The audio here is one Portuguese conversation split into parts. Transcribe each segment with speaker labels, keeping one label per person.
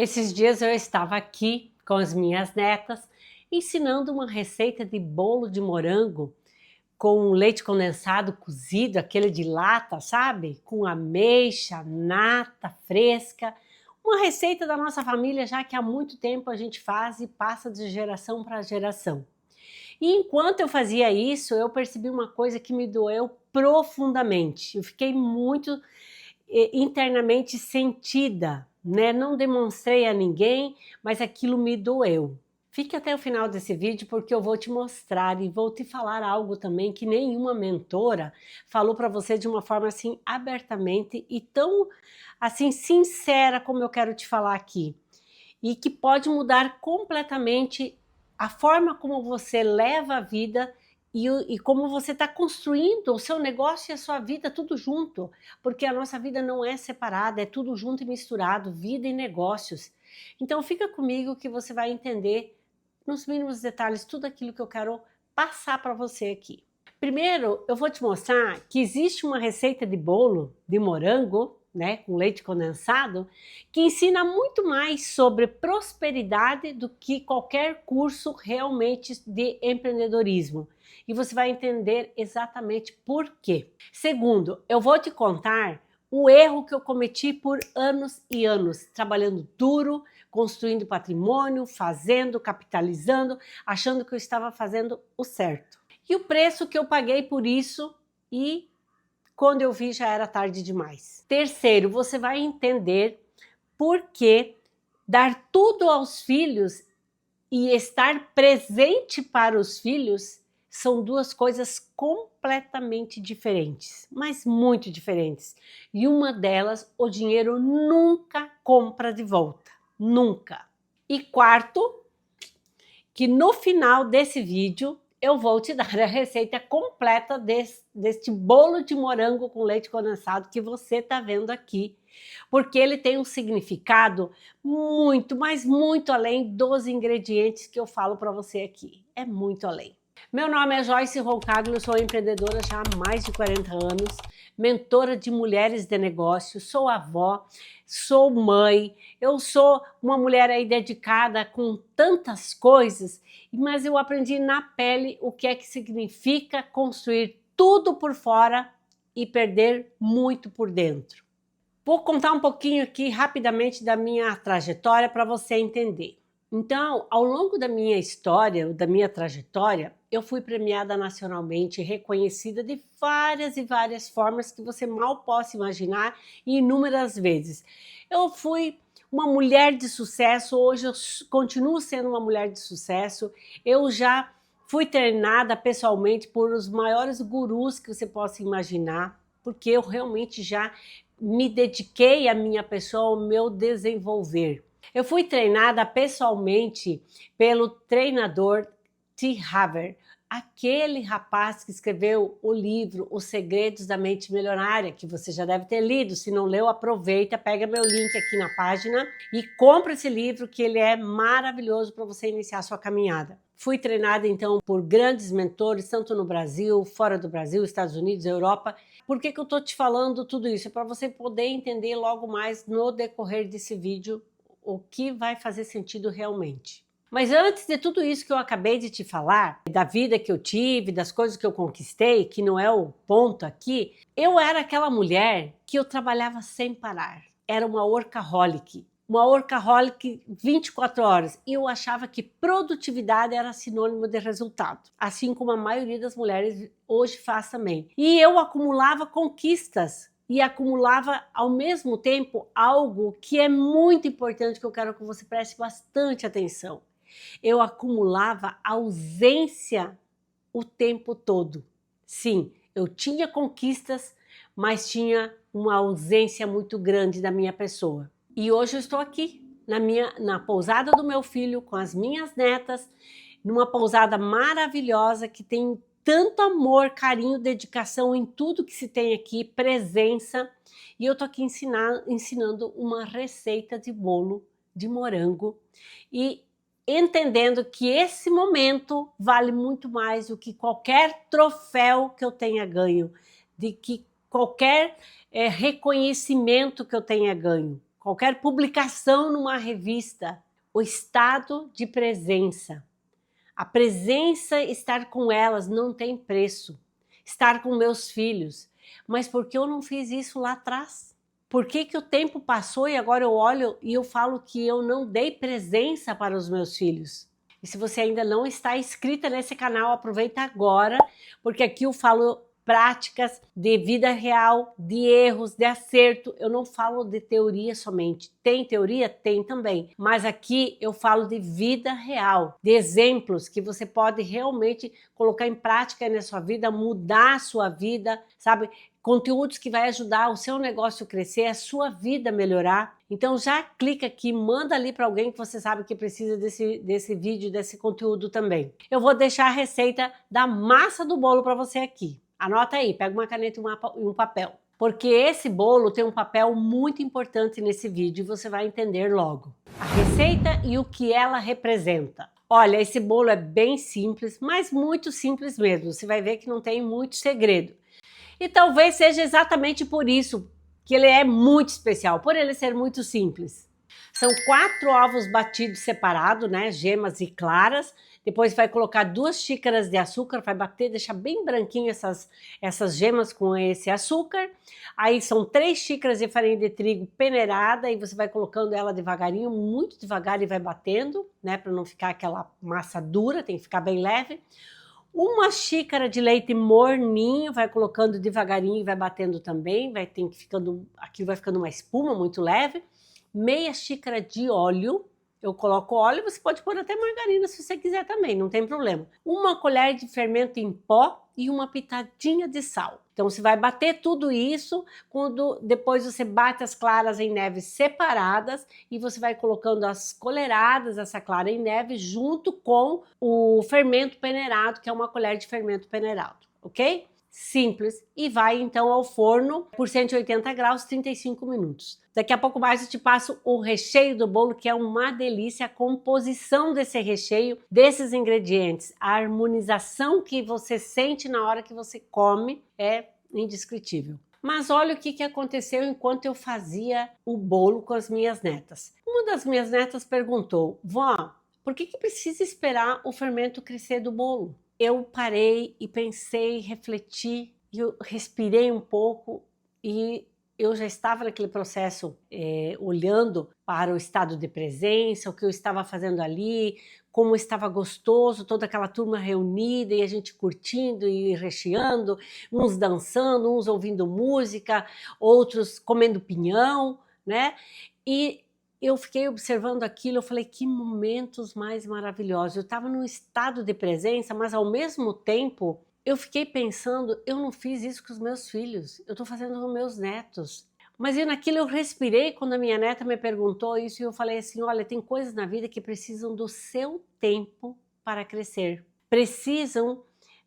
Speaker 1: Esses dias eu estava aqui com as minhas netas ensinando uma receita de bolo de morango com leite condensado cozido, aquele de lata, sabe? Com ameixa, nata fresca. Uma receita da nossa família já que há muito tempo a gente faz e passa de geração para geração. E enquanto eu fazia isso, eu percebi uma coisa que me doeu profundamente. Eu fiquei muito internamente sentida, né? Não demonstrei a ninguém, mas aquilo me doeu. Fique até o final desse vídeo porque eu vou te mostrar e vou te falar algo também que nenhuma mentora falou para você de uma forma assim abertamente e tão assim sincera como eu quero te falar aqui. E que pode mudar completamente a forma como você leva a vida e como você está construindo o seu negócio e a sua vida tudo junto, porque a nossa vida não é separada, é tudo junto e misturado, vida e negócios. Então fica comigo que você vai entender nos mínimos detalhes tudo aquilo que eu quero passar para você aqui. Primeiro, eu vou te mostrar que existe uma receita de bolo de morango, né, com leite condensado, que ensina muito mais sobre prosperidade do que qualquer curso realmente de empreendedorismo. E você vai entender exatamente por quê. Segundo, eu vou te contar o erro que eu cometi por anos e anos, trabalhando duro, construindo patrimônio, fazendo, capitalizando, achando que eu estava fazendo o certo. E o preço que eu paguei por isso e quando eu vi já era tarde demais. Terceiro, você vai entender por que dar tudo aos filhos e estar presente para os filhos são duas coisas completamente diferentes, mas muito diferentes. E uma delas, o dinheiro nunca compra de volta, nunca. E quarto, que no final desse vídeo eu vou te dar a receita completa deste bolo de morango com leite condensado que você está vendo aqui, porque ele tem um significado muito, mas muito além dos ingredientes que eu falo para você aqui. É muito além. Meu nome é Joyce Roncaglio, sou empreendedora já há mais de 40 anos, mentora de mulheres de negócio, sou avó, sou mãe, eu sou uma mulher aí dedicada com tantas coisas, mas eu aprendi na pele o que é que significa construir tudo por fora e perder muito por dentro. Vou contar um pouquinho aqui rapidamente da minha trajetória para você entender. Então, ao longo da minha história, da minha trajetória, eu fui premiada nacionalmente, reconhecida de várias e várias formas que você mal possa imaginar e inúmeras vezes. Eu fui uma mulher de sucesso, hoje eu continuo sendo uma mulher de sucesso, eu já fui treinada pessoalmente por os maiores gurus que você possa imaginar, porque eu realmente já me dediquei à minha pessoa, ao meu desenvolver. Eu fui treinada pessoalmente pelo treinador T. Haver, aquele rapaz que escreveu o livro Os Segredos da Mente Milionária, que você já deve ter lido. Se não leu, aproveita, pega meu link aqui na página e compra esse livro que ele é maravilhoso para você iniciar a sua caminhada. Fui treinada então por grandes mentores, tanto no Brasil, fora do Brasil, Estados Unidos, Europa. Por que eu estou te falando tudo isso? É para você poder entender logo mais no decorrer desse vídeo o que vai fazer sentido realmente. Mas antes de tudo isso que eu acabei de te falar, da vida que eu tive, das coisas que eu conquistei, que não é o ponto aqui, eu era aquela mulher que eu trabalhava sem parar. Era uma workaholic 24 horas. E eu achava que produtividade era sinônimo de resultado, assim como a maioria das mulheres hoje faz também. E eu acumulava conquistas, e acumulava ao mesmo tempo algo que é muito importante, que eu quero que você preste bastante atenção. Eu acumulava ausência o tempo todo. Sim, eu tinha conquistas, mas tinha uma ausência muito grande da minha pessoa. E hoje eu estou aqui, na pousada do meu filho, com as minhas netas, numa pousada maravilhosa que tem tanto amor, carinho, dedicação em tudo que se tem aqui, presença. E eu tô aqui ensinando uma receita de bolo de morango e entendendo que esse momento vale muito mais do que qualquer troféu que eu tenha ganho, de que qualquer reconhecimento que eu tenha ganho. qualquer publicação numa revista, o estado de presença. A presença, estar com elas, não tem preço. Estar com meus filhos. Mas por que eu não fiz isso lá atrás? Por que o tempo passou e agora eu olho e eu falo que eu não dei presença para os meus filhos? E se você ainda não está inscrita nesse canal, aproveita agora, porque aqui eu falo práticas de vida real, de erros, de acerto. Eu não falo de teoria somente. Tem teoria? Tem também. Mas aqui eu falo de vida real, de exemplos que você pode realmente colocar em prática na sua vida, mudar a sua vida, sabe? Conteúdos que vai ajudar o seu negócio a crescer, a sua vida melhorar. Então já clica aqui, manda ali para alguém que você sabe que precisa desse vídeo, desse conteúdo também. Eu vou deixar a receita da massa do bolo para você aqui. Anota aí, pega uma caneta e um papel. Porque esse bolo tem um papel muito importante nesse vídeo e você vai entender logo. A receita e o que ela representa. Olha, esse bolo é bem simples, mas muito simples mesmo. Você vai ver que não tem muito segredo. E talvez seja exatamente por isso que ele é muito especial, por ele ser muito simples. São 4 ovos batidos separados, né, gemas e claras. Depois vai colocar 2 xícaras de açúcar, vai bater, deixar bem branquinho essas gemas com esse açúcar. Aí são 3 xícaras de farinha de trigo peneirada e você vai colocando ela devagarinho, muito devagar e vai batendo, né, para não ficar aquela massa dura, tem que ficar bem leve. 1 xícara de leite morninho, vai colocando devagarinho e vai batendo também, aqui vai ficando uma espuma muito leve. Meia xícara de óleo, eu coloco óleo, você pode pôr até margarina se você quiser também, não tem problema. 1 colher de fermento em pó e uma pitadinha de sal. Então você vai bater tudo isso, depois você bate as claras em neve separadas e você vai colocando as colheradas dessa clara em neve junto com o fermento peneirado, que é 1 colher de fermento peneirado, ok? Simples, e vai então ao forno por 180 graus, 35 minutos. Daqui a pouco mais eu te passo o recheio do bolo, que é uma delícia, a composição desse recheio, desses ingredientes, a harmonização que você sente na hora que você come é indescritível. Mas olha o que aconteceu enquanto eu fazia o bolo com as minhas netas. Uma das minhas netas perguntou: vó, por que precisa esperar o fermento crescer do bolo? Eu parei e pensei, refleti, eu respirei um pouco e eu já estava naquele processo olhando para o estado de presença, o que eu estava fazendo ali, como estava gostoso, toda aquela turma reunida e a gente curtindo e recheando, uns dançando, uns ouvindo música, outros comendo pinhão, né? E eu fiquei observando aquilo, eu falei, que momentos mais maravilhosos. Eu estava num estado de presença, mas ao mesmo tempo eu fiquei pensando, eu não fiz isso com os meus filhos, eu estou fazendo com meus netos. Mas naquilo eu respirei quando a minha neta me perguntou isso e eu falei assim, olha, tem coisas na vida que precisam do seu tempo para crescer. Precisam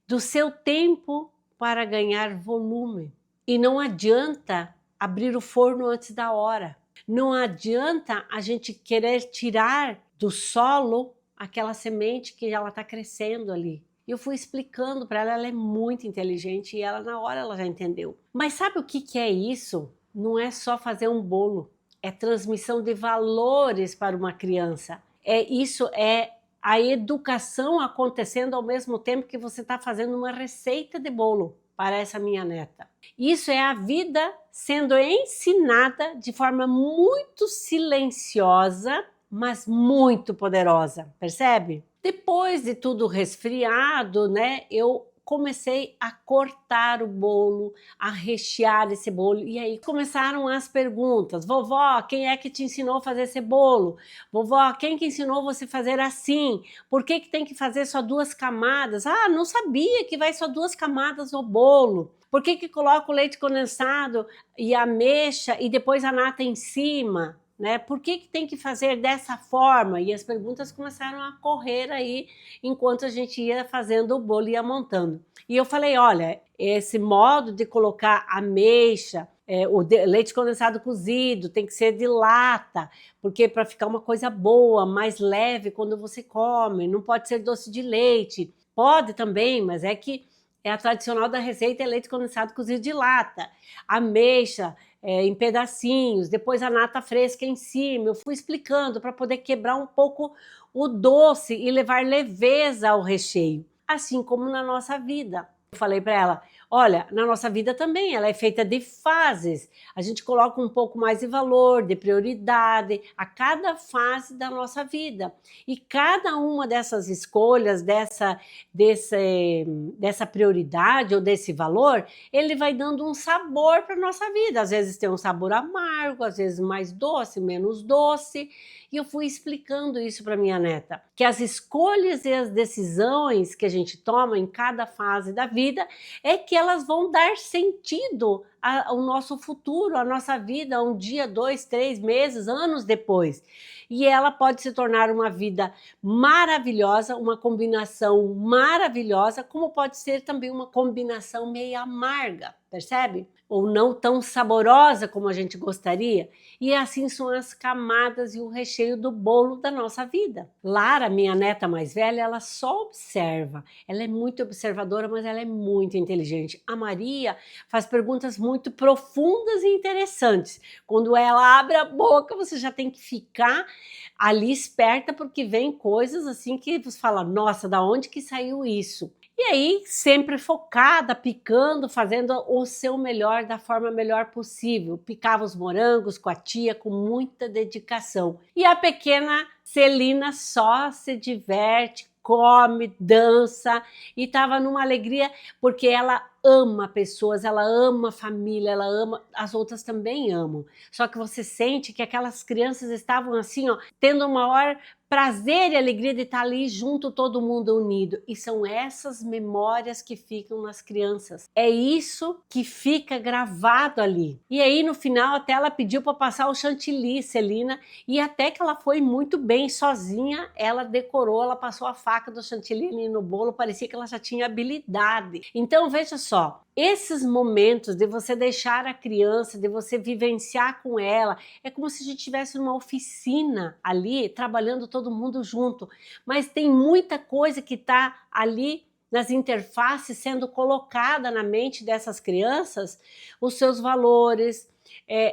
Speaker 1: do seu tempo para ganhar volume. E não adianta abrir o forno antes da hora. Não adianta a gente querer tirar do solo aquela semente que ela está crescendo ali. E eu fui explicando para ela, ela é muito inteligente e ela na hora ela já entendeu. Mas sabe o que é isso? Não é só fazer um bolo, é transmissão de valores para uma criança. Isso é a educação acontecendo ao mesmo tempo que você está fazendo uma receita de bolo para essa minha neta. Isso é a vida sendo ensinada de forma muito silenciosa, mas muito poderosa, percebe? Depois de tudo resfriado, né, eu comecei a cortar o bolo, a rechear esse bolo, e aí começaram as perguntas. Vovó, quem é que te ensinou a fazer esse bolo? Vovó, quem que ensinou você a fazer assim? Por que tem que fazer só 2 camadas? Ah, não sabia que vai só 2 camadas no bolo. Por que coloca o leite condensado e a ameixa e depois a nata em cima? Né? Por que tem que fazer dessa forma? E as perguntas começaram a correr aí enquanto a gente ia fazendo o bolo e ia montando. E eu falei, olha, esse modo de colocar ameixa, leite condensado cozido, tem que ser de lata, porque para ficar uma coisa boa, mais leve quando você come, não pode ser doce de leite. Pode também, mas é que a tradicional da receita é leite condensado cozido de lata. Ameixa, em pedacinhos, depois a nata fresca em cima. Eu fui explicando para poder quebrar um pouco o doce e levar leveza ao recheio, assim como na nossa vida. Eu falei para ela, olha, na nossa vida também, ela é feita de fases. A gente coloca um pouco mais de valor, de prioridade a cada fase da nossa vida. E cada uma dessas escolhas, dessa prioridade ou desse valor, ele vai dando um sabor para a nossa vida. Às vezes tem um sabor amargo, às vezes mais doce, menos doce. E eu fui explicando isso para minha neta, que as escolhas e as decisões que a gente toma em cada fase da vida é que elas vão dar sentido ao nosso futuro, à nossa vida, um dia, 2, 3 meses, anos depois. E ela pode se tornar uma vida maravilhosa, uma combinação maravilhosa, como pode ser também uma combinação meio amarga, percebe? Ou não tão saborosa como a gente gostaria. E assim são as camadas e o recheio do bolo da nossa vida. Lara, minha neta mais velha, ela só observa. Ela é muito observadora, mas ela é muito inteligente. A Maria faz perguntas muito profundas e interessantes. Quando ela abre a boca, você já tem que ficar ali esperta, porque vem coisas assim que você fala, nossa, da onde que saiu isso? E aí, sempre focada, picando, fazendo o seu melhor da forma melhor possível. Picava os morangos com a tia com muita dedicação. E a pequena Celina só se diverte, come, dança e estava numa alegria porque ela ama pessoas, ela ama a família, ela ama, as outras também amam. Só que você sente que aquelas crianças estavam assim, ó, tendo o maior prazer e alegria de estar ali junto, todo mundo unido. E são essas memórias que ficam nas crianças. É isso que fica gravado ali. E aí no final até ela pediu para passar o chantilly, Celina, e até que ela foi muito bem sozinha, ela decorou, ela passou a faca do chantilly ali no bolo, parecia que ela já tinha habilidade. Então veja só, esses momentos de você deixar a criança, de você vivenciar com ela, é como se a gente estivesse numa oficina ali, trabalhando todo mundo junto, mas tem muita coisa que está ali nas interfaces sendo colocada na mente dessas crianças, os seus valores,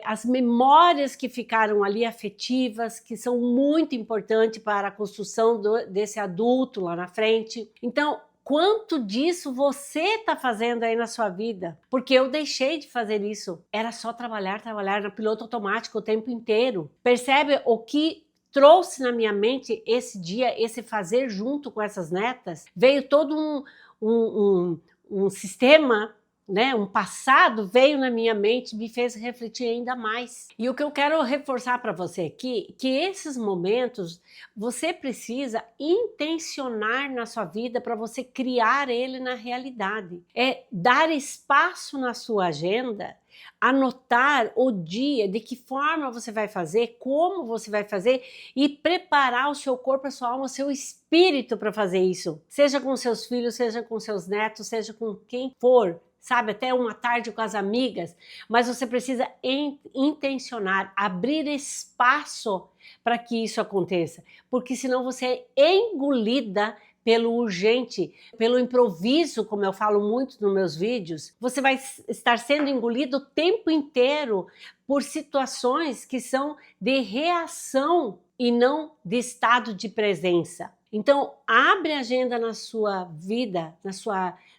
Speaker 1: as memórias que ficaram ali afetivas, que são muito importantes para a construção desse adulto lá na frente. Então, quanto disso você está fazendo aí na sua vida? Porque eu deixei de fazer isso. Era só trabalhar no piloto automático o tempo inteiro. Percebe o que trouxe na minha mente esse dia, esse fazer junto com essas netas? Veio todo um sistema, né, um passado veio na minha mente, me fez refletir ainda mais. E o que eu quero reforçar para você aqui, que esses momentos você precisa intencionar na sua vida para você criar ele na realidade. É dar espaço na sua agenda, anotar o dia, de que forma você vai fazer, como você vai fazer e preparar o seu corpo, a sua alma, o seu espírito para fazer isso. Seja com seus filhos, seja com seus netos, seja com quem for. Sabe, até uma tarde com as amigas, mas você precisa intencionar, abrir espaço para que isso aconteça, porque senão você é engolida pelo urgente, pelo improviso, como eu falo muito nos meus vídeos. Você vai estar sendo engolido o tempo inteiro por situações que são de reação e não de estado de presença. Então, abre a agenda na sua vida,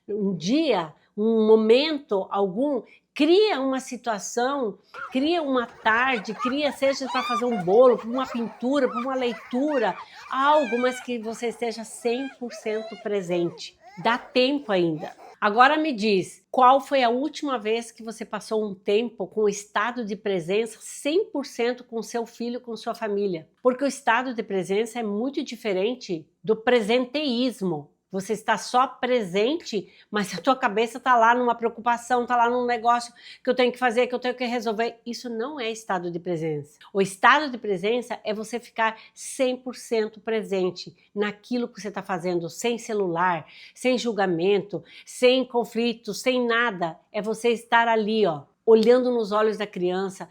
Speaker 1: um dia, um momento algum, cria uma situação, cria uma tarde, seja para fazer um bolo, para uma pintura, para uma leitura, algo, mas que você esteja 100% presente. Dá tempo ainda. Agora me diz, qual foi a última vez que você passou um tempo com o estado de presença 100% com seu filho, com sua família? Porque o estado de presença é muito diferente do presenteísmo. Você está só presente, mas a tua cabeça está lá numa preocupação, está lá num negócio que eu tenho que fazer, que eu tenho que resolver. Isso não é estado de presença. O estado de presença é você ficar 100% presente naquilo que você está fazendo, sem celular, sem julgamento, sem conflito, sem nada. É você estar ali, ó, olhando nos olhos da criança,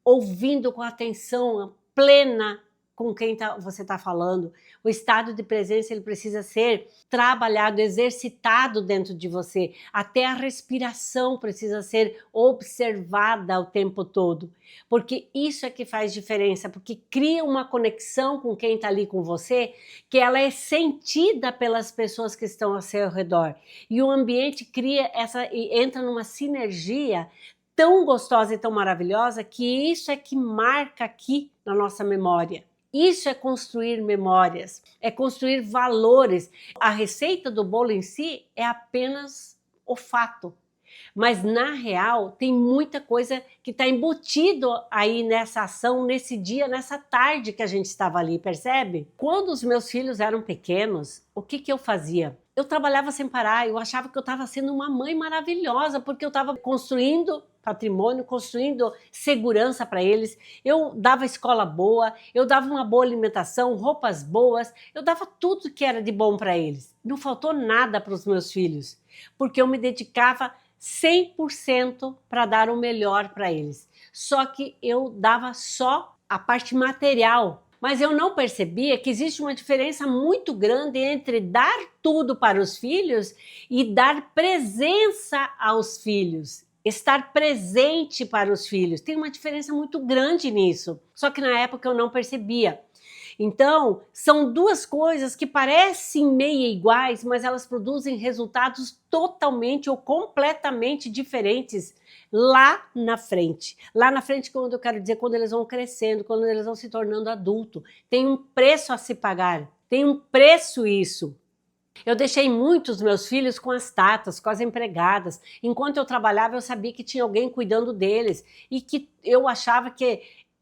Speaker 1: ouvindo com atenção plena com quem você está falando. O estado de presença ele precisa ser trabalhado, exercitado dentro de você. Até a respiração precisa ser observada o tempo todo. Porque isso é que faz diferença, porque cria uma conexão com quem está ali com você, que ela é sentida pelas pessoas que estão ao seu redor. E o ambiente cria entra numa sinergia tão gostosa e tão maravilhosa que isso é que marca aqui na nossa memória. Isso é construir memórias, é construir valores. A receita do bolo em si é apenas o fato. Mas na real tem muita coisa que está embutido aí nessa ação, nesse dia, nessa tarde que a gente estava ali, percebe? Quando os meus filhos eram pequenos, o que eu fazia? Eu trabalhava sem parar, eu achava que eu estava sendo uma mãe maravilhosa, porque eu estava construindo patrimônio, construindo segurança para eles, eu dava escola boa, eu dava uma boa alimentação, roupas boas, eu dava tudo que era de bom para eles. Não faltou nada para os meus filhos, porque eu me dedicava 100% para dar o melhor para eles. Só que eu dava só a parte material, mas eu não percebia que existe uma diferença muito grande entre dar tudo para os filhos e dar presença aos filhos. Estar presente para os filhos. Tem uma diferença muito grande nisso. Só que na época eu não percebia. Então, são duas coisas que parecem meio iguais, mas elas produzem resultados totalmente ou completamente diferentes lá na frente. Lá na frente, quando eu quero dizer, quando eles vão crescendo, quando eles vão se tornando adulto. Tem um preço a se pagar. Tem um preço isso. Eu deixei muitos meus filhos com as tatas, com as empregadas. Enquanto eu trabalhava, eu sabia que tinha alguém cuidando deles e que eu achava que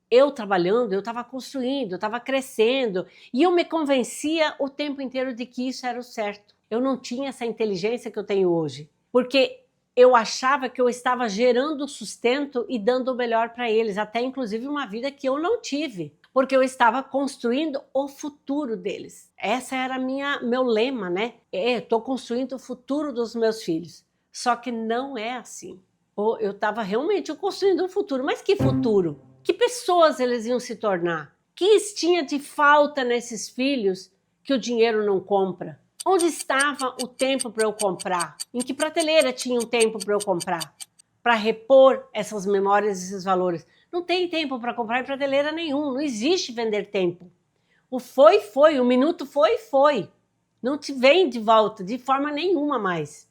Speaker 1: eu trabalhando, eu estava construindo, eu estava crescendo e eu me convencia o tempo inteiro de que isso era o certo. Eu não tinha essa inteligência que eu tenho hoje, porque eu achava que eu estava gerando sustento e dando o melhor para eles, até inclusive uma vida que eu não tive. Porque eu estava construindo o futuro deles. Essa era meu lema, né? Estou construindo o futuro dos meus filhos. Só que não é assim. Eu estava realmente construindo um futuro. Mas que futuro? Que pessoas eles iam se tornar? Que tinha de falta nesses filhos que o dinheiro não compra? Onde estava o tempo para eu comprar? Em que prateleira tinha um tempo para eu comprar? Para repor essas memórias, esses valores? Não tem tempo para comprar em prateleira nenhum, não existe vender tempo. O foi, foi, o minuto foi, foi. Não te vem de volta de forma nenhuma mais.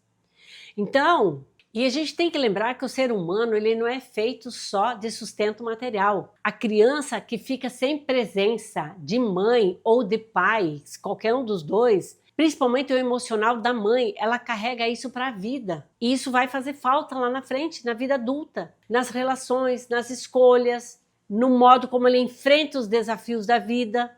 Speaker 1: Então, e a gente tem que lembrar que o ser humano ele não é feito só de sustento material. A criança que fica sem presença de mãe ou de pai, qualquer um dos dois, principalmente o emocional da mãe, ela carrega isso para a vida. E isso vai fazer falta lá na frente, na vida adulta, nas relações, nas escolhas, no modo como ele enfrenta os desafios da vida,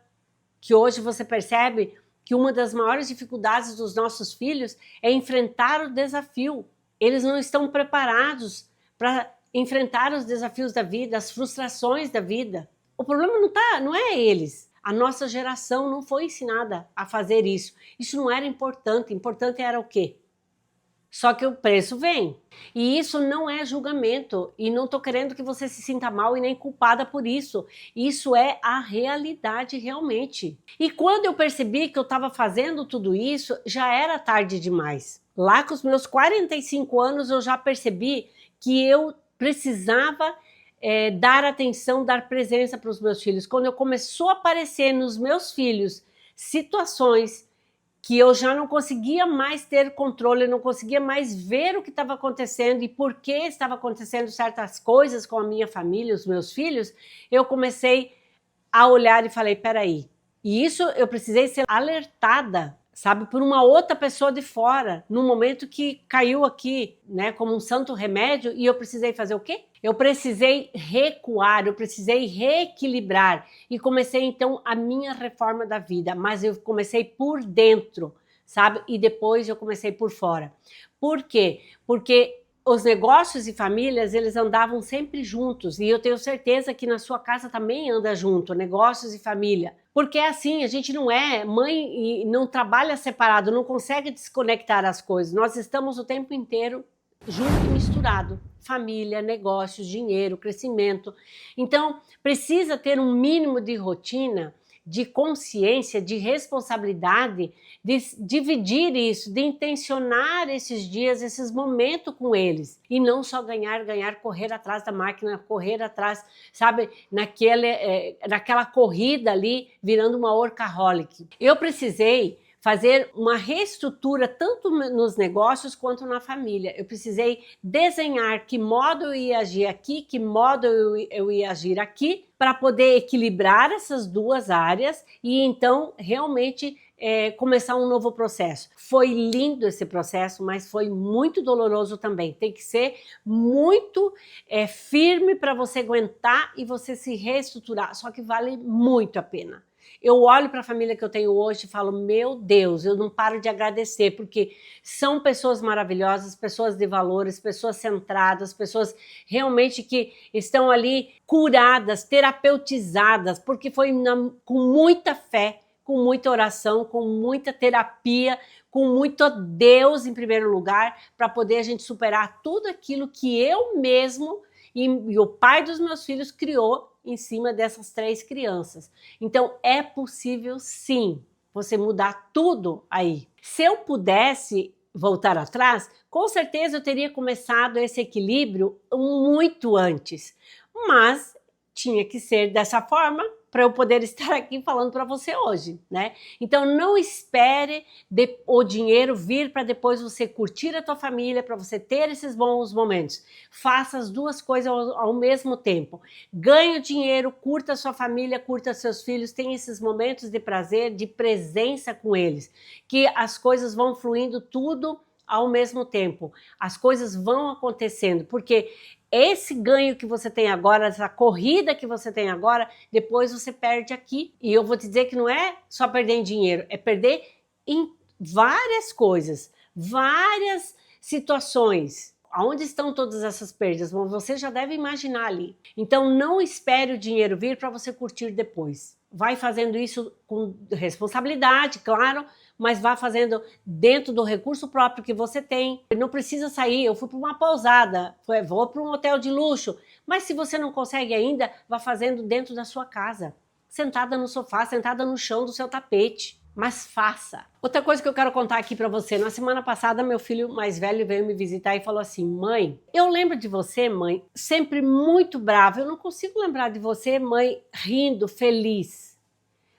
Speaker 1: que hoje você percebe que uma das maiores dificuldades dos nossos filhos é enfrentar o desafio. Eles não estão preparados para enfrentar os desafios da vida, as frustrações da vida. O problema não é eles. A nossa geração não foi ensinada a fazer isso. Isso não era importante. Importante era o quê? Só que o preço vem. E isso não é julgamento. E não estou querendo que você se sinta mal e nem culpada por isso. Isso é a realidade realmente. E quando eu percebi que eu estava fazendo tudo isso, já era tarde demais. Lá com os meus 45 anos eu já percebi que eu precisava dar atenção, dar presença para os meus filhos. Quando eu começou a aparecer nos meus filhos situações que eu já não conseguia mais ter controle, eu não conseguia mais ver o que estava acontecendo e por que estava acontecendo certas coisas com a minha família, os meus filhos, eu comecei a olhar e falei, peraí, e isso eu precisei ser alertada, sabe, por uma outra pessoa de fora, num momento que caiu aqui, né, como um santo remédio, e eu precisei fazer o quê? Eu precisei recuar, eu precisei reequilibrar e comecei então a minha reforma da vida, mas eu comecei por dentro, sabe? E depois eu comecei por fora. Por quê? Porque os negócios e famílias, eles andavam sempre juntos e eu tenho certeza que na sua casa também anda junto, negócios e família. Porque é assim, a gente não é mãe e não trabalha separado, não consegue desconectar as coisas. Nós estamos o tempo inteiro junto e misturado. Família, negócios, dinheiro, crescimento. Então, precisa ter um mínimo de rotina de consciência, de responsabilidade, de dividir isso, de intencionar esses dias, esses momentos com eles. E não só ganhar, correr atrás da máquina, correr atrás, sabe, naquela corrida ali, virando uma workaholic. Eu precisei fazer uma reestrutura tanto nos negócios quanto na família. Eu precisei desenhar que modo eu ia agir aqui, que modo eu ia agir aqui, para poder equilibrar essas duas áreas e então realmente começar um novo processo. Foi lindo esse processo, mas foi muito doloroso também. Tem que ser muito firme para você aguentar e você se reestruturar, só que vale muito a pena. Eu olho para a família que eu tenho hoje e falo, meu Deus, eu não paro de agradecer, porque são pessoas maravilhosas, pessoas de valores, pessoas centradas, pessoas realmente que estão ali curadas, terapeutizadas, porque foi com muita fé, com muita oração, com muita terapia, com muito Deus em primeiro lugar, para poder a gente superar tudo aquilo que eu mesmo e o pai dos meus filhos criou em cima dessas 3 crianças. Então é possível sim você mudar tudo aí. Se eu pudesse voltar atrás, com certeza eu teria começado esse equilíbrio muito antes, mas tinha que ser dessa forma para eu poder estar aqui falando para você hoje, né? Então não espere o dinheiro vir para depois você curtir a tua família, para você ter esses bons momentos. Faça as duas coisas ao mesmo tempo. Ganhe o dinheiro, curta a sua família, curta seus filhos, tenha esses momentos de prazer, de presença com eles, que as coisas vão fluindo tudo ao mesmo tempo. As coisas vão acontecendo, porque esse ganho que você tem agora, essa corrida que você tem agora, depois você perde aqui. E eu vou te dizer que não é só perder em dinheiro, é perder em várias coisas, várias situações. Aonde estão todas essas perdas? Bom, você já deve imaginar ali. Então não espere o dinheiro vir para você curtir depois. Vai fazendo isso com responsabilidade, claro, mas vá fazendo dentro do recurso próprio que você tem. Não precisa sair, eu fui para uma pousada, vou para um hotel de luxo, mas se você não consegue ainda, vá fazendo dentro da sua casa, sentada no sofá, sentada no chão do seu tapete, mas faça. Outra coisa que eu quero contar aqui para você, na semana passada meu filho mais velho veio me visitar e falou assim, mãe, eu lembro de você, mãe, sempre muito brava, eu não consigo lembrar de você, mãe, rindo, feliz.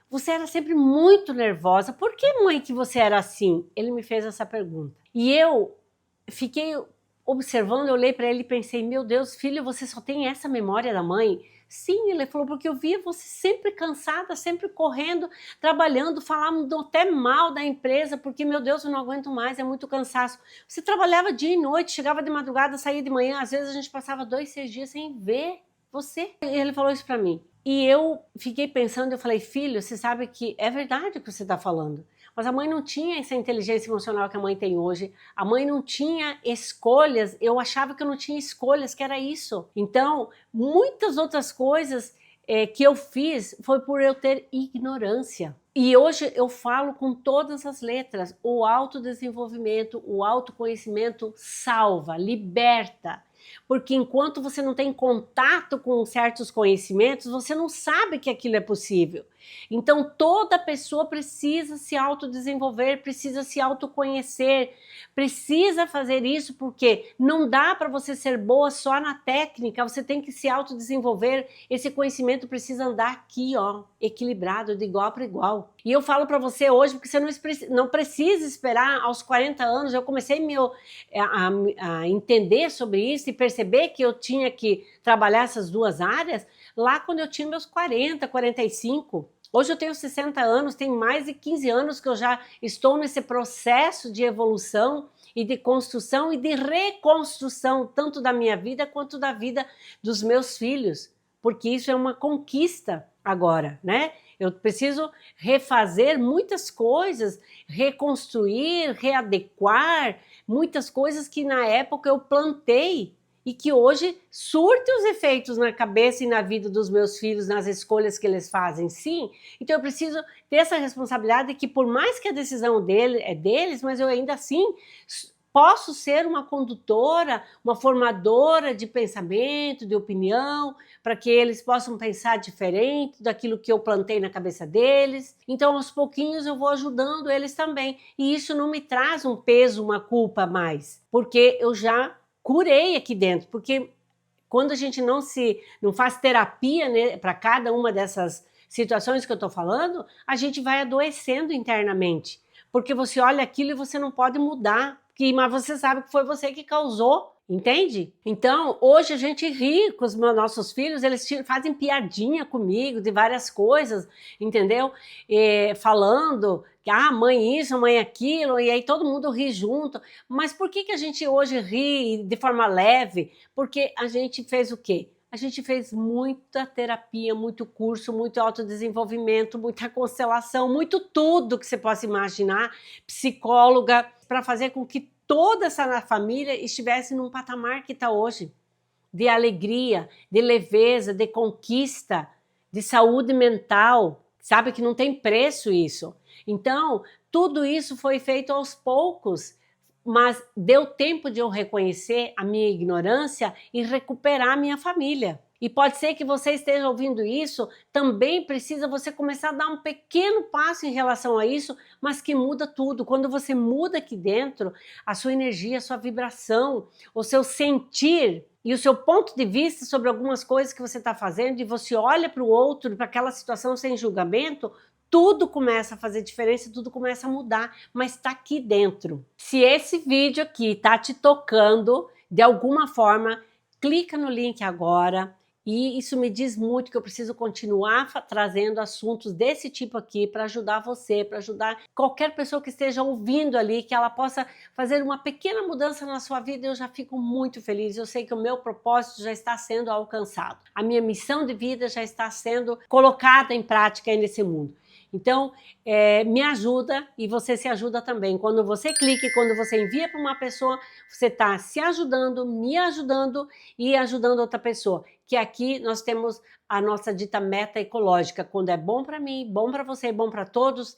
Speaker 1: Você era sempre muito nervosa. Por que, mãe, que você era assim? Ele me fez essa pergunta. E eu fiquei observando, eu olhei para ele e pensei, meu Deus, filho, você só tem essa memória da mãe? Sim, ele falou, porque eu via você sempre cansada, sempre correndo, trabalhando, falando até mal da empresa, porque, meu Deus, eu não aguento mais, é muito cansaço. Você trabalhava dia e noite, chegava de madrugada, saía de manhã, às vezes a gente passava 2, 6 dias sem ver você. E ele falou isso para mim. E eu fiquei pensando, eu falei, filho, você sabe que é verdade o que você está falando. Mas a mãe não tinha essa inteligência emocional que a mãe tem hoje. A mãe não tinha escolhas. Eu achava que eu não tinha escolhas, que era isso. Então, muitas outras coisas que eu fiz foi por eu ter ignorância. E hoje eu falo com todas as letras. O autodesenvolvimento, o autoconhecimento salva, liberta. Porque enquanto você não tem contato com certos conhecimentos, você não sabe que aquilo é possível. Então toda pessoa precisa se autodesenvolver, precisa se autoconhecer, precisa fazer isso, porque não dá para você ser boa só na técnica, você tem que se autodesenvolver, esse conhecimento precisa andar aqui, ó, equilibrado, de igual para igual. E eu falo para você hoje, porque você não precisa esperar aos 40 anos, eu comecei a entender sobre isso e perceber que eu tinha que trabalhar essas duas áreas lá quando eu tinha meus 40, 45. Hoje eu tenho 60 anos, tem mais de 15 anos que eu já estou nesse processo de evolução e de construção e de reconstrução, tanto da minha vida quanto da vida dos meus filhos, porque isso é uma conquista agora, né? Eu preciso refazer muitas coisas, reconstruir, readequar muitas coisas que na época eu plantei e que hoje surtem os efeitos na cabeça e na vida dos meus filhos, nas escolhas que eles fazem, sim. Então eu preciso ter essa responsabilidade que por mais que a decisão dele é deles, mas eu ainda assim posso ser uma condutora, uma formadora de pensamento, de opinião, para que eles possam pensar diferente daquilo que eu plantei na cabeça deles. Então, aos pouquinhos eu vou ajudando eles também. E isso não me traz um peso, uma culpa a mais, porque eu já curei aqui dentro, porque quando a gente não faz terapia, né, para cada uma dessas situações que eu estou falando, a gente vai adoecendo internamente, porque você olha aquilo e você não pode mudar, mas você sabe que foi você que causou, entende? Então, hoje a gente ri com os nossos filhos, eles fazem piadinha comigo de várias coisas, entendeu? Falando que, mãe isso, mãe aquilo, e aí todo mundo ri junto. Mas por que a gente hoje ri de forma leve? Porque a gente fez o quê? A gente fez muita terapia, muito curso, muito autodesenvolvimento, muita constelação, muito tudo que você possa imaginar, psicóloga, para fazer com que toda essa família estivesse num patamar que está hoje, de alegria, de leveza, de conquista, de saúde mental, sabe que não tem preço isso. Então, tudo isso foi feito aos poucos, mas deu tempo de eu reconhecer a minha ignorância e recuperar a minha família. E pode ser que você esteja ouvindo isso, também precisa você começar a dar um pequeno passo em relação a isso, mas que muda tudo. Quando você muda aqui dentro, a sua energia, a sua vibração, o seu sentir e o seu ponto de vista sobre algumas coisas que você está fazendo, e você olha para o outro, para aquela situação sem julgamento, tudo começa a fazer diferença, tudo começa a mudar, mas está aqui dentro. Se esse vídeo aqui está te tocando de alguma forma, clica no link agora, e isso me diz muito que eu preciso continuar trazendo assuntos desse tipo aqui para ajudar você, para ajudar qualquer pessoa que esteja ouvindo ali, que ela possa fazer uma pequena mudança na sua vida. Eu já fico muito feliz, eu sei que o meu propósito já está sendo alcançado, a minha missão de vida já está sendo colocada em prática aí nesse mundo. Então, me ajuda e você se ajuda também. Quando você clica e quando você envia para uma pessoa, você está se ajudando, me ajudando e ajudando outra pessoa. Que aqui nós temos a nossa dita meta ecológica. Quando é bom para mim, bom para você e bom para todos,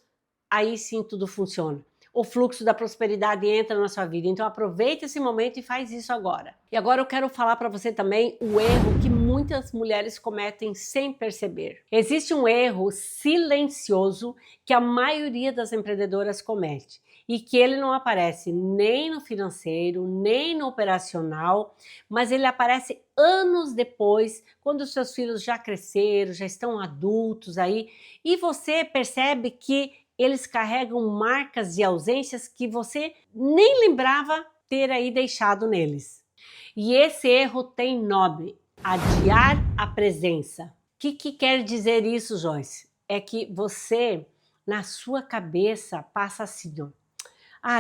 Speaker 1: aí sim tudo funciona. O fluxo da prosperidade entra na sua vida. Então aproveita esse momento e faz isso agora. E agora eu quero falar para você também o erro que muitas mulheres cometem sem perceber. Existe um erro silencioso que a maioria das empreendedoras comete e que ele não aparece nem no financeiro, nem no operacional, mas ele aparece anos depois, quando os seus filhos já cresceram, já estão adultos aí, e você percebe que eles carregam marcas de ausências que você nem lembrava ter aí deixado neles. E esse erro tem nome: adiar a presença. O que quer dizer isso, Joyce? É que você, na sua cabeça, passa assim,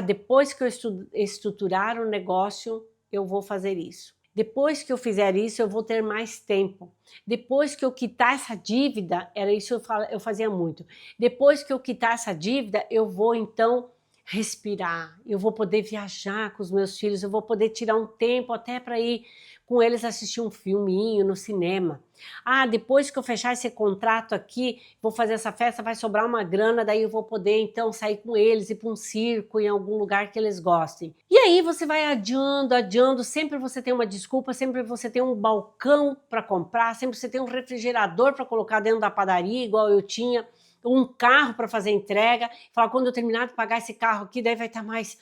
Speaker 1: depois que eu estruturar o negócio, eu vou fazer isso. Depois que eu fizer isso, eu vou ter mais tempo. Depois que eu quitar essa dívida, era isso que eu fazia muito. Depois que eu quitar essa dívida, eu vou então respirar. Eu vou poder viajar com os meus filhos, eu vou poder tirar um tempo até para ir com eles assistir um filminho no cinema. Depois que eu fechar esse contrato aqui, vou fazer essa festa, vai sobrar uma grana, daí eu vou poder então sair com eles, ir para um circo, em algum lugar que eles gostem. E aí você vai adiando, sempre você tem uma desculpa, sempre você tem um balcão para comprar, sempre você tem um refrigerador para colocar dentro da padaria, igual eu tinha, um carro para fazer entrega, falar, quando eu terminar de pagar esse carro aqui, daí vai estar mais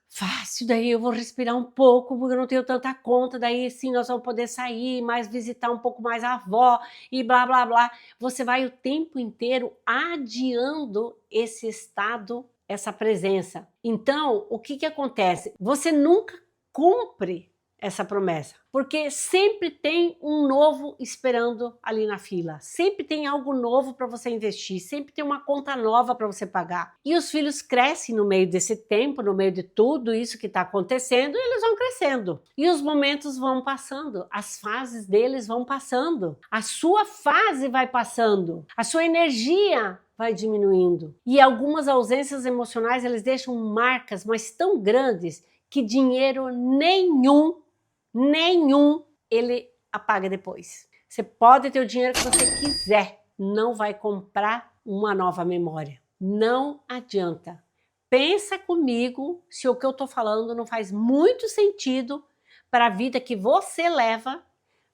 Speaker 1: fácil, daí eu vou respirar um pouco, porque eu não tenho tanta conta, daí sim nós vamos poder sair, mais visitar um pouco mais a avó e blá blá blá. Você vai o tempo inteiro adiando esse estado, essa presença. Então, o que acontece? Você nunca cumpre essa promessa, porque sempre tem um novo esperando ali na fila, sempre tem algo novo para você investir, sempre tem uma conta nova para você pagar. E os filhos crescem no meio desse tempo, no meio de tudo isso que está acontecendo, e eles vão crescendo. E os momentos vão passando, as fases deles vão passando, a sua fase vai passando, a sua energia vai diminuindo. E algumas ausências emocionais, eles deixam marcas, mas tão grandes, que dinheiro nenhum ele apaga depois. Você pode ter o dinheiro que você quiser, não vai comprar uma nova memória. Não adianta. pensa comigo se o que eu estou falando não faz muito sentido para a vida que você leva,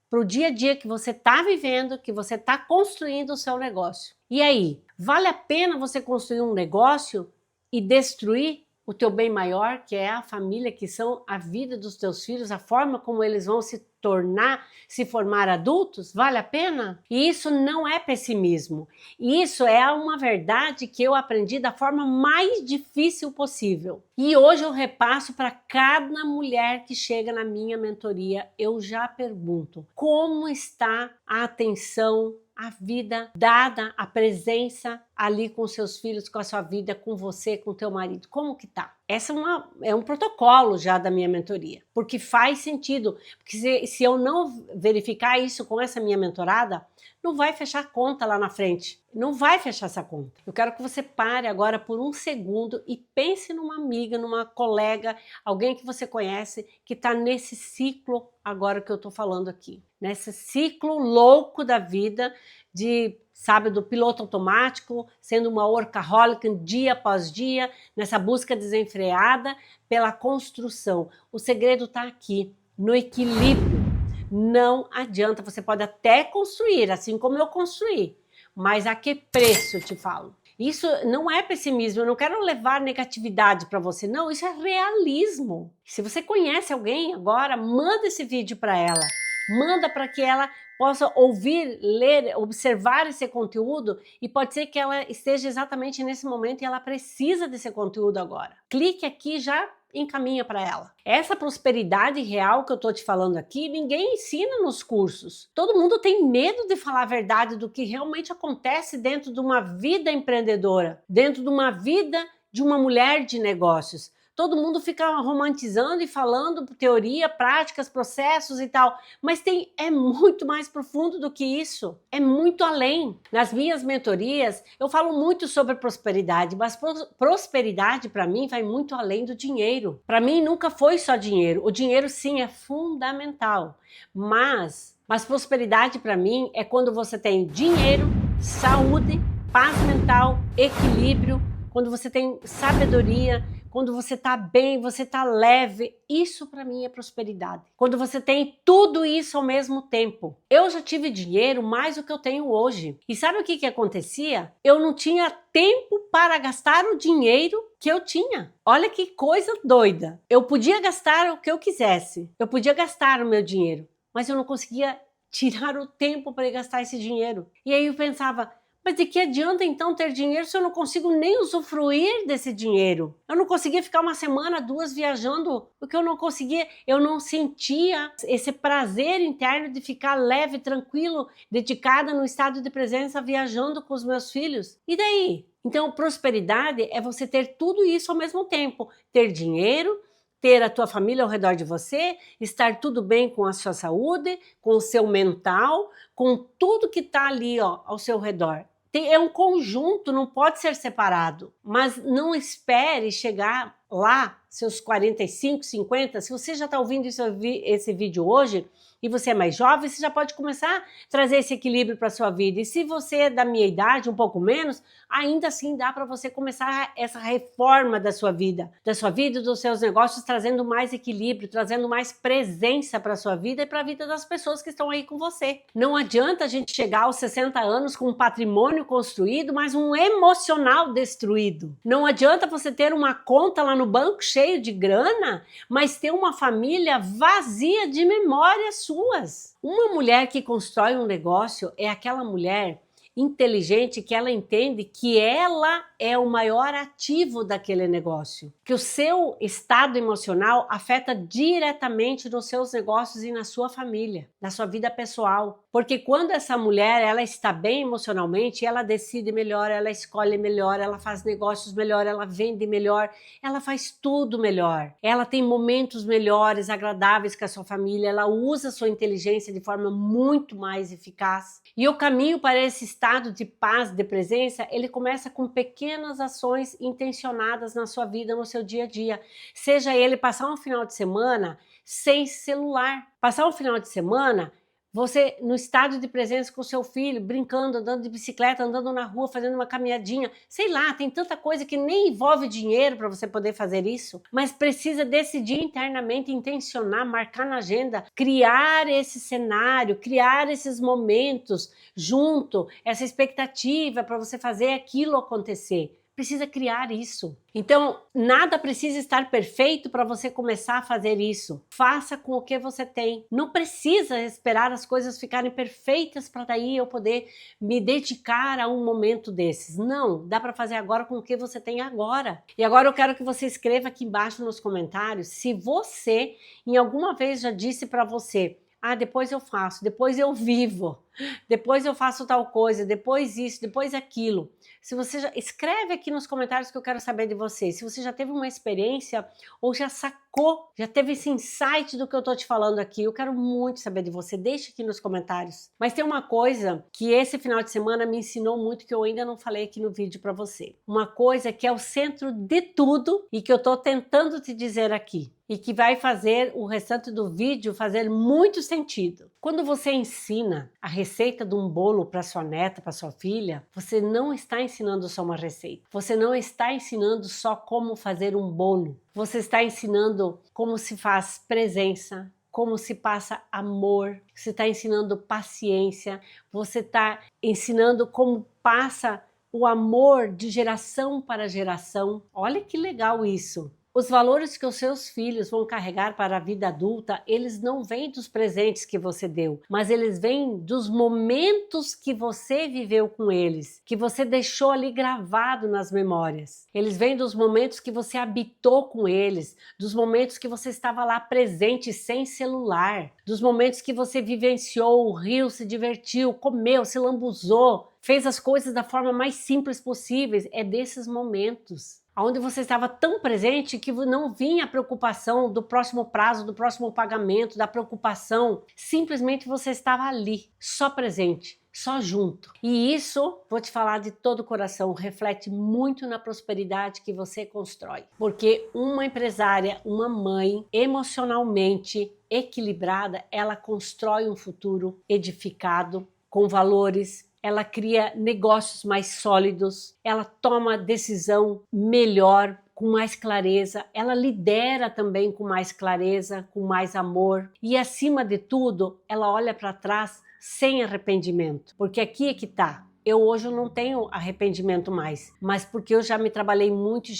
Speaker 1: para o dia a dia que você está vivendo, que você está construindo o seu negócio. E aí, vale a pena você construir um negócio e destruir o teu bem maior, que é a família, que são a vida dos teus filhos, a forma como eles vão se tornar, se formar adultos? Vale a pena? E isso não é pessimismo. Isso é uma verdade que eu aprendi da forma mais difícil possível. E hoje eu repasso para cada mulher que chega na minha mentoria, eu já pergunto: como está a atenção, a vida dada, a presença ali com seus filhos, com a sua vida, com você, com o teu marido? Como que tá? Essa é um protocolo já da minha mentoria, porque faz sentido. Porque se eu não verificar isso com essa minha mentorada, não vai fechar conta lá na frente. Não vai fechar essa conta. Eu quero que você pare agora por um segundo e pense numa amiga, numa colega, alguém que você conhece que está nesse ciclo agora que eu estou falando aqui. Nesse ciclo louco da vida de, sabe, do piloto automático, sendo uma workaholic dia após dia, nessa busca desenfreada pela construção. O segredo está aqui, no equilíbrio. Não adianta, você pode até construir, assim como eu construí, mas a que preço, eu te falo? Isso não é pessimismo, eu não quero levar negatividade para você, não, isso é realismo. Se você conhece alguém agora, manda esse vídeo para ela, manda para que ela possa ouvir, ler, observar esse conteúdo, e pode ser que ela esteja exatamente nesse momento e ela precisa desse conteúdo agora. Clique aqui e já encaminha para ela. Essa prosperidade real que eu tô te falando aqui, ninguém ensina nos cursos. Todo mundo tem medo de falar a verdade do que realmente acontece dentro de uma vida empreendedora, dentro de uma vida de uma mulher de negócios. Todo mundo fica romantizando e falando teoria, práticas, processos e tal, mas é muito mais profundo do que isso, é muito além. Nas minhas mentorias, eu falo muito sobre prosperidade, mas prosperidade para mim vai muito além do dinheiro. Para mim nunca foi só dinheiro, o dinheiro sim é fundamental, mas prosperidade para mim é quando você tem dinheiro, saúde, paz mental, equilíbrio, quando você tem sabedoria, quando você tá bem, você tá leve, isso para mim é prosperidade. Quando você tem tudo isso ao mesmo tempo. Eu já tive dinheiro mais do que eu tenho hoje. E sabe o que acontecia? Eu não tinha tempo para gastar o dinheiro que eu tinha. Olha que coisa doida. Eu podia gastar o que eu quisesse. Eu podia gastar o meu dinheiro, mas eu não conseguia tirar o tempo para gastar esse dinheiro. E aí eu pensava: mas de que adianta então ter dinheiro se eu não consigo nem usufruir desse dinheiro? Eu não conseguia ficar uma semana, duas viajando, porque eu não sentia esse prazer interno de ficar leve, tranquilo, dedicada no estado de presença, viajando com os meus filhos. E daí? Então, prosperidade é você ter tudo isso ao mesmo tempo. Ter dinheiro, ter a tua família ao redor de você, estar tudo bem com a sua saúde, com o seu mental, com tudo que está ali, ó, ao seu redor. É um conjunto, não pode ser separado. Mas não espere chegar lá, seus 45, 50, se você já está ouvindo esse vídeo hoje, e você é mais jovem, você já pode começar a trazer esse equilíbrio para a sua vida. E se você é da minha idade, um pouco menos, ainda assim dá para você começar essa reforma da sua vida e dos seus negócios, trazendo mais equilíbrio, trazendo mais presença para a sua vida e para a vida das pessoas que estão aí com você. Não adianta a gente chegar aos 60 anos com um patrimônio construído, mas um emocional destruído. Não adianta você ter uma conta lá no banco cheio de grana, mas ter uma família vazia de memórias suas. Uma mulher que constrói um negócio é aquela mulher inteligente que ela entende que ela é o maior ativo daquele negócio, que o seu estado emocional afeta diretamente nos seus negócios e na sua família, na sua vida pessoal, porque quando essa mulher ela está bem emocionalmente, ela decide melhor, ela escolhe melhor, ela faz negócios melhor, ela vende melhor, ela faz tudo melhor, ela tem momentos melhores, agradáveis com a sua família, ela usa a sua inteligência de forma muito mais eficaz. E o caminho para esse estado de paz, de presença, ele começa com pequenas ações intencionadas na sua vida, no seu dia a dia. Seja ele passar um final de semana sem celular, passar um final de semana Você no estado de presença com o seu filho, brincando, andando de bicicleta, andando na rua, fazendo uma caminhadinha. Sei lá, tem tanta coisa que nem envolve dinheiro para você poder fazer isso, mas precisa decidir internamente, intencionar, marcar na agenda, criar esse cenário, criar esses momentos junto, essa expectativa para você fazer aquilo acontecer. Precisa criar isso. Então, nada precisa estar perfeito para você começar a fazer isso. Faça com o que você tem. Não precisa esperar as coisas ficarem perfeitas para daí eu poder me dedicar a um momento desses. Não, dá para fazer agora com o que você tem agora. E agora eu quero que você escreva aqui embaixo nos comentários se você em alguma vez já disse para você: ah, depois eu faço, depois eu vivo, depois eu faço tal coisa, depois isso, depois aquilo. Se você já escreve aqui nos comentários que eu quero saber de você, se você já teve uma experiência ou já sacou, já teve esse insight do que eu tô te falando aqui, eu quero muito saber de você, deixa aqui nos comentários. Mas tem uma coisa que esse final de semana me ensinou muito que eu ainda não falei aqui no vídeo para você. Uma coisa que é o centro de tudo e que eu tô tentando te dizer aqui e que vai fazer o restante do vídeo fazer muito sentido. Quando você ensina a receita de um bolo para sua neta, para sua filha, você não está ensinando só uma receita. Você não está ensinando só como fazer um bolo. Você está ensinando como se faz presença, como se passa amor, você está ensinando paciência, você está ensinando como passa o amor de geração para geração. Olha que legal isso! Os valores que os seus filhos vão carregar para a vida adulta, eles não vêm dos presentes que você deu, mas eles vêm dos momentos que você viveu com eles, que você deixou ali gravado nas memórias. Eles vêm dos momentos que você habitou com eles, dos momentos que você estava lá presente sem celular, dos momentos que você vivenciou, riu, se divertiu, comeu, se lambuzou, fez as coisas da forma mais simples possíveis. É desses momentos onde você estava tão presente que não vinha a preocupação do próximo prazo, do próximo pagamento, da preocupação. Simplesmente você estava ali, só presente, só junto. E isso, vou te falar de todo o coração, reflete muito na prosperidade que você constrói. Porque uma empresária, uma mãe, emocionalmente equilibrada, ela constrói um futuro edificado, com valores. Ela cria negócios mais sólidos, ela toma decisão melhor, com mais clareza, ela lidera também com mais clareza, com mais amor e acima de tudo, ela olha para trás sem arrependimento, porque aqui é que tá. Eu hoje não tenho arrependimento mais, mas porque eu já me trabalhei muito,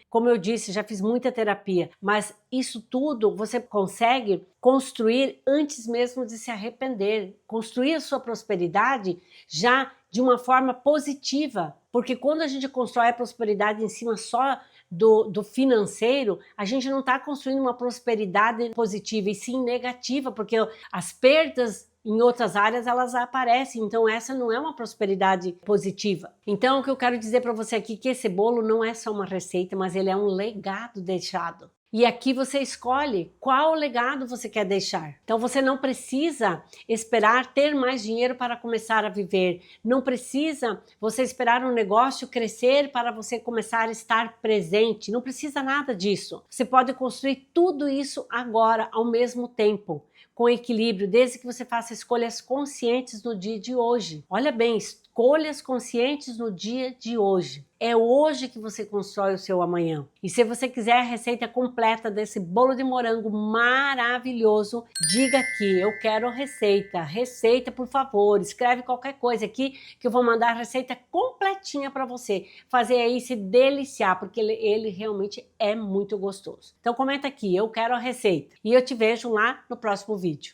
Speaker 1: como eu disse, já fiz muita terapia, mas isso tudo você consegue construir antes mesmo de se arrepender, construir a sua prosperidade já de uma forma positiva, porque quando a gente constrói a prosperidade em cima só do financeiro, a gente não está construindo uma prosperidade positiva e sim negativa, porque as perdas em outras áreas elas aparecem, então essa não é uma prosperidade positiva. Então o que eu quero dizer para você aqui é que esse bolo não é só uma receita, mas ele é um legado deixado. E aqui você escolhe qual legado você quer deixar. Então você não precisa esperar ter mais dinheiro para começar a viver. Não precisa você esperar um negócio crescer para você começar a estar presente. Não precisa nada disso. Você pode construir tudo isso agora, ao mesmo tempo, com equilíbrio, desde que você faça escolhas conscientes no dia de hoje. Olha bem, escolhas conscientes no dia de hoje. É hoje que você constrói o seu amanhã. E se você quiser a receita completa desse bolo de morango maravilhoso, diga aqui, eu quero a receita. Receita, por favor, escreve qualquer coisa aqui que eu vou mandar a receita completinha para você. Fazer aí se deliciar, porque ele realmente é muito gostoso. Então comenta aqui, eu quero a receita. E eu te vejo lá no próximo vídeo.